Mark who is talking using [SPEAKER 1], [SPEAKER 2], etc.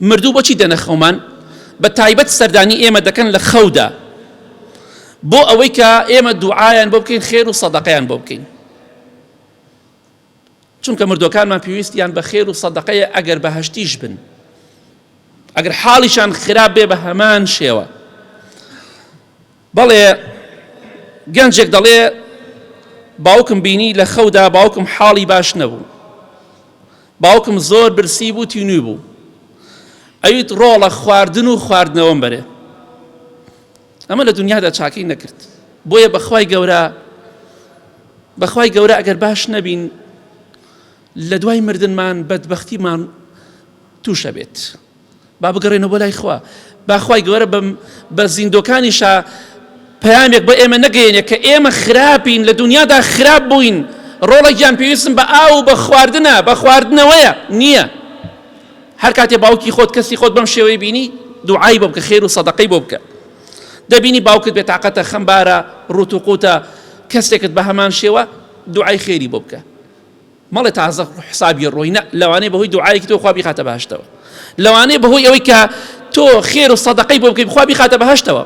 [SPEAKER 1] مردوو بۆچی دەنە خەومان بە تایبەت سەردانی ئێمە دەکەن لە خەودا بۆ ئەوەی کە ئێمە دوعایان بۆ بکەین خێر و سەدەقەیان بۆ بکەین چونکە مردوەکانمان پێویستیان بە خێر و سەدەقەیە ئەگەر بەهەشتیش بن ئەگەر حاڵیشان خراپ بێ بە هەمان شێوە بەڵێ گەنجێک دەڵێ باوکم بینی لە خەودا باوکم حاڵی باش نەبوو باوکم زۆر برسی بوو تینوی بوو ئەویت ڕۆڵە خواردن و خواردنەوەم بەرێ ئەمە لە دنیادا چاکەی نەکرد بۆیە بەخوای گەورە ئەگەر باش نەبین لە دوای مردنمان بەدبەختیمان تووشە بێت با بگەڕێنەوە بۆ لای خوا با خوای گەورە بە زیندۆکانیشا پەیامێک بە ئێمە نەگەیەنێ کە ئێمە خراپین لە دنیادا خراپ بووین ڕۆڵێکیان پێویستم بە ئاو بە خواردنە بە خواردنەوەیە نییە هەر کاتێ باوکی خۆت کەسی خۆت بەم شێوەی بینی دوعای بۆ بکە خێر و سەدەقەی بۆ بکە دەبینی باوکت بێتاقەتە خەمبارە ڕوت و قوتە کەسێکت بە هەمان شێوە دوعای خێری بۆ بکە مەڵێ تازە حسابی ڕۆی نە لەوانەیە بەهۆی دوعایەکی تۆ خوا بیخاتە بەهەشتەوە لەوانەیە بەهۆی ئەوەی کە تۆ خێر و سەدەقەی بۆ بکەی خوا بیخاتە بەهەشتەوە